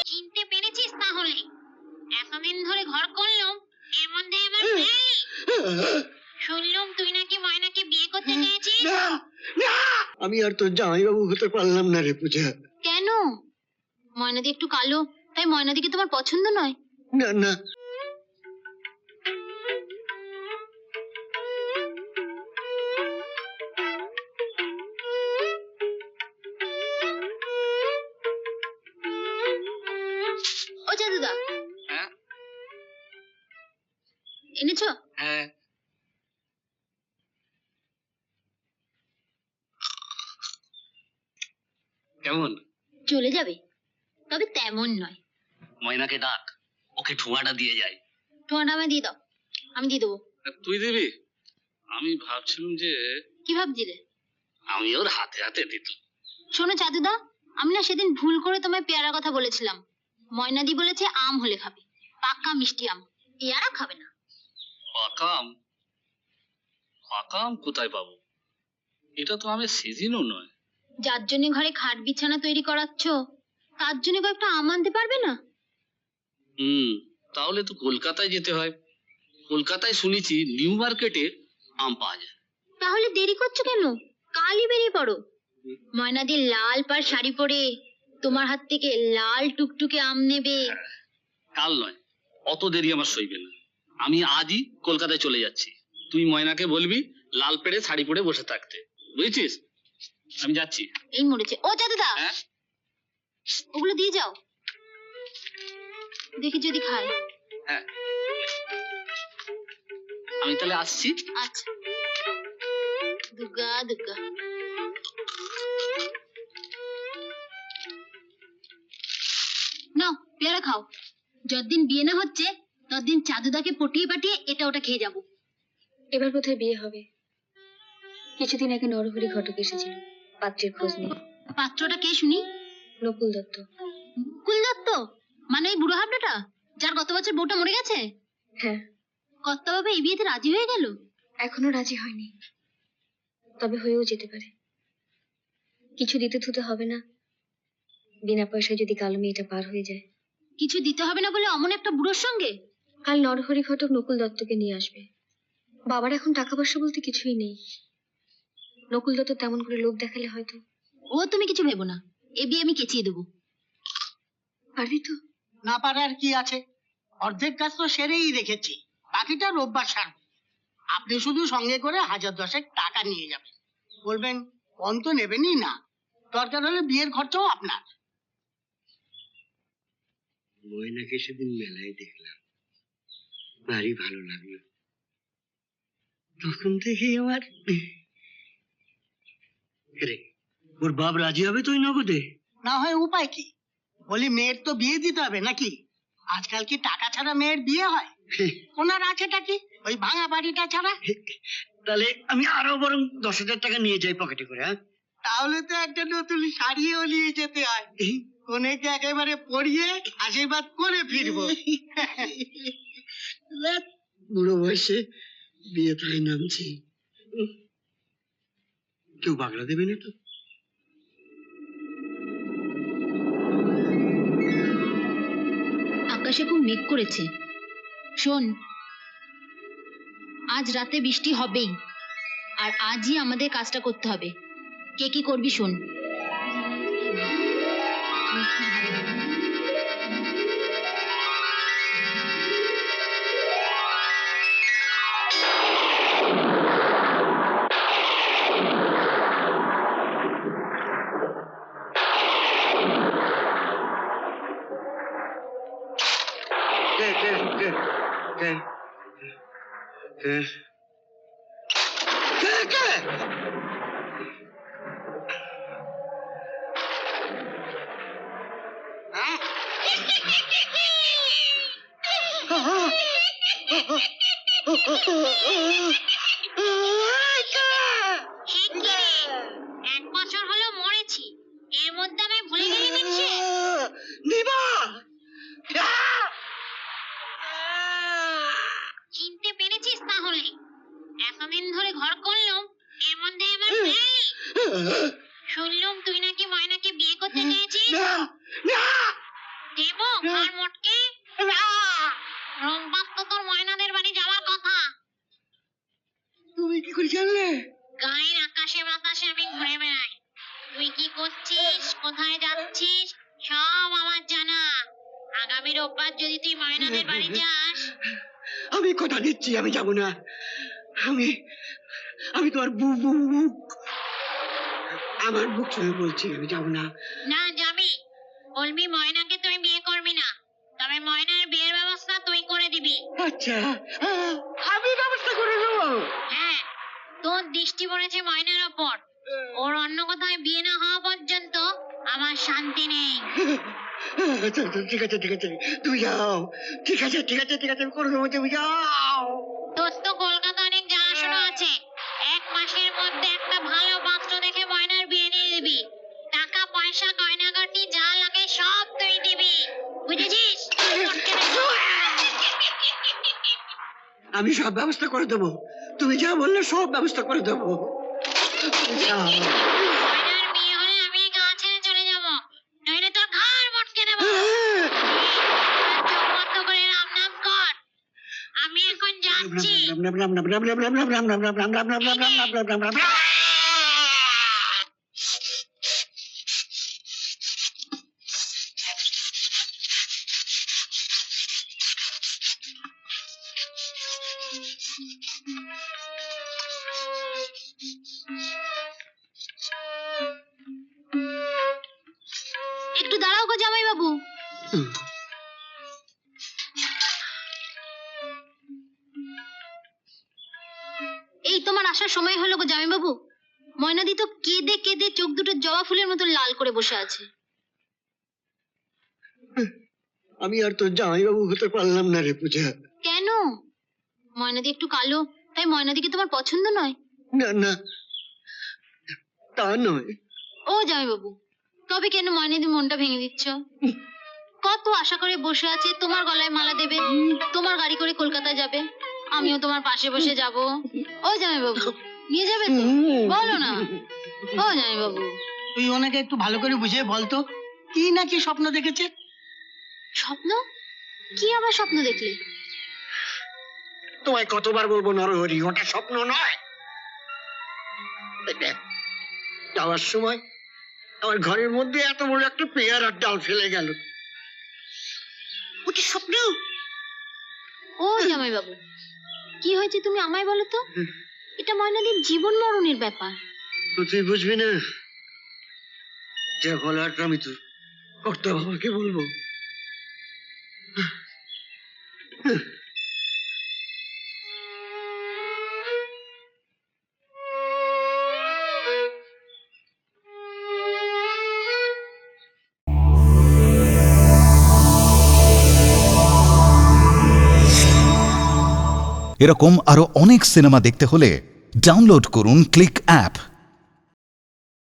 চিনতে পেরেছিস তাহলে? এতদিন ধরে ঘর করলাম, এর মধ্যে এবার শুনলাম তুই নাকি ময়নাকে বিয়ে করতে চেয়েছিস। আমি আর তোর জামাইবাবু হতে পারলাম না রে পূজা। কেন? ময়নাদি একটু কালো, তাই ময়নাদিকে তোমার পছন্দ নয়? না না, ও জাদুদা, এনেছো? হ্যাঁ। কেমন? চলে যাবে, তবে তেমন নয়। ময়নাকে ডাক, ওকে ঠোঁয়াটা দিয়ে যায়। তোমার নামে দিয়ে দাও, আমি দিয়ে দেবো। তুই দিবি? আমি ভাবছিলাম যে কি ভাবছিলে? আমি ওর হাতে হাতে দিত। শোনো চাদুদা, আমি না সেদিন ভুল করে তোমায় পেয়ারা কথা বলেছিলাম। ময়নাদি বলেছে আম হলে খাবে, পাকা মিষ্টি আম, পেয়ারা খাবে না। পাকা আম? পাকা আম কোথায় পাবো? এটা তো আমের সিজনও নয়। যার জন্য ঘরে খাট বিছানা তৈরি করাচ্ছ, তার জন্য কয়েকটা আম আনতে পারবে না? তাহলে তো কলকাতায় যেতে হয়। কলকাতায় শুনেছি নিউ মার্কেটে আম পাওয়া যায়। তাহলে দেরি করছো কেন? কালই বেরিয়ে পড়ো। ময়নাদি লাল পাড় শাড়ি পরে তোমার হাত থেকে লাল টুকটুকে আম নেবে। কাল নয়, অত দেরি আমার সইবে না। আমি আজই কলকাতায় চলে যাচ্ছি। তুই ময়নাকে বলবি লাল পেড়ে শাড়ি পরে বসে থাকতে, বুঝেছিস? আমি যাচ্ছি। এই মরেছে। ও চাদুদা, ওগুলো দিয়ে যাও, দেখি যদি খায়। হ্যাঁ, আমি তাহলে আসছি। আচ্ছা, দুর্গা দুর্গা। নাও পেয়ারা খাও। যতদিন বিয়ে না হচ্ছে ততদিন চাদুদাকে পটিয়ে পাঠিয়ে এটা ওটা খেয়ে যাবো। এবার কোথায় বিয়ে হবে? কিছুদিন আগে নরহরি ঘটক এসেছিল, পাত্রের খোঁজ নেই। পাত্রটা কে শুনি? নকুল দত্ত। নকুল দত্ত মানে ওই বুড়ো হাবড়াটা, যার গত বছর বউটা মরে গেছে? হ্যাঁ। কর্তাবাবা এই বিয়েতে রাজি হয়ে গেল? এখনো রাজি হয়নি, তবে হয়েও যেতে পারে। কিছু দিতে থুতে হবে না, বিনা পয়সায় যদি কালো মেয়েটা পার হয়ে যায়। কিছু দিতে হবে না বলে অমন একটা বুড়োর সঙ্গে? কাল নরহরি ঘটক নকুল দত্তকে নিয়ে আসবে। বাবার এখন টাকা পয়সা বলতে কিছুই নেই। নকুল দত্ত তেমন করে লোভ দেখালে হয়তো। ও তুমি কিছু ভেবো না, এ বিয়ে আমি কেচিয়ে দেবো। পারবি তো? না পারার কি আছে, অর্ধেক কাজ তো সেরেই রেখেছি, বাকিটা রোববার সারব। আপনি শুধু সঙ্গে করে 1000-10 টাকা নিয়ে যাবেন। বলবেন কম তো নেবেনই না, দরকার হলে বিয়ের খরচাও আপনার। ময়নাকে সেদিন মেলায় দেখলাম, ভারী ভালো লাগলো। তখন থেকে আমার ওর বাপ রাজি হবে তুই নগদে? না হয় উপায় কি? বলি মেয়ের তো বিয়ে দিতে হবে নাকি? আজকাল কি টাকা ছাড়া মেয়ের বিয়ে হয়? ওনার আছেটা কি, ওই ভাঙা বাড়িটা ছাড়া? তাহলে আমি আরো বরং 10,000 টাকা নিয়ে যাই পকেটে করে। হ্যাঁ, তাহলে তো একটা নতুন শাড়িও নিয়ে যেতে হয়, কনেকে একেবারে পরিয়ে আশীর্বাদ করে ফিরবো। বুড়ো বয়সে বিয়ে তাই নামছি, কেউ বাগড়া দেবে না তো? আকাশে খুব মেঘ করেছে। শোন, আজ রাতে বৃষ্টি হবেই, আর আজই আমাদের কাজটা করতে হবে। কে কি করবি শোন। এক বছর হলো মরেছি, এর মধ্যে আমি ভুলে গেলি মিনছে? চিনতে পেরেছিস তাহলে? এতদিন ধরে ঘর করলাম, এর মধ্যে এবার শুনলুম তুই নাকি ময়নাকে বিয়ে করতে চেয়েছিস। না না দেব আর মোটকে না রোববার তো তোর ময়নাদের বাড়ি যাওয়ার কথা। তুমি কি করে জানলে? গায়ের আকাশে বাতাসে আমি ঘুরে বেড়াই। তুই কি করছিস, কোথায় যাচ্ছিস, সব আমার জানা। আগামী রোববার যদি তুই ময়নাদের বাড়ি যাস। আমি কথা দিচ্ছি আমি যাব না। আমি আমি তোমার বুক আমার বুক ছুঁয়ে বলছি আমি যাব না। না যাবি, বলবি ময়নাকে তুই বিয়ে করবি না, তবে ময়নার বিয়ের ব্যবস্থা তুই করে দিবি। আচ্ছা আমি ব্যবস্থা করে দেবো। হ্যাঁ, তোর দৃষ্টি পড়েছে ময়নার ওপর। ওর অন্য কোথায় বিয়ে না হওয়া পর্যন্ত আমার শান্তি নেই। ঠিক আছে ঠিক আছে তুমি যাও। ঠিক আছে ঠিক আছে ঠিক আছে আমি করে দেবো, তুমি যাও। তোর তো কলকাতা অনেক জানাশোনা আছে। 1 মাসের মধ্যে একটা ভালো পাত্র দেখে ময়নার বিয়ে দিয়ে দিবি। টাকা পয়সা গয়নাগাটি যা লাগে সব তুই দিবি, বুঝেছিস? আমি সব ব্যবস্থা করে দেবো, তুমি যা বললে সব ব্যবস্থা করে দেবো। যাও। ময়নার বিয়ে হলে আমি গা ছেড়ে চলে যাব, নইলে তোর ঘাড় মটকে দেবো। চোখ বন্ধ করে রাম নাম কর। আমি এখন যাচ্ছি। একটু দাঁড়াও গো জামাই বাবু। এই তোমার আসার সময় হলো গো জামাই বাবু। ময়নাদি তো কেঁদে কেঁদে চোখ দুটো জবা ফুলের মতো লাল করে বসে আছে। আমি আর তোর জামাইবাবু হতে পারলাম না রে পূজা। কেন? ময়নাদি একটু কালো, তাই ময়নাদিকে তোমার পছন্দ নয়? না না তা নয়। ও জামাই বাবু, তবে কেন ময়নাদি মনটা ভেঙে দিচ্ছ? কত আশা করে বসে আছে তোমার গলায় মালা দেবে, তোমার গাড়ি করে কলকাতায় যাবে, আমিও তোমার পাশে বসে যাব। ও জামাই বাবু, নিয়ে যাবে তো? বলো না ও জামাই বাবু। তুই ওনাকে একটু ভালো করে বুঝিয়ে বলতো কি না কি স্বপ্ন দেখেছে। স্বপ্ন? কি আবার স্বপ্ন দেখলে? তোমায় কতবার বলবো নরহরি, ওটা স্বপ্ন নয়। দেখ, যাওয়ার সময় আমার ঘরের মধ্যে এত বড় একটা পেয়ারার ডাল ফেলে গেল, ওটা স্বপ্ন। ও জামাই বাবু, কি হয়েছে তুমি আমায় বলো তো? এটা ময়নাদির জীবন মরণের ব্যাপার। তো তুই বুঝবি না, যা বলার আমি তো কর্তা বাবাকে বলবো। এরকম আরো অনেক সিনেমা দেখতে হলে ডাউনলোড করুন ক্লিক অ্যাপ।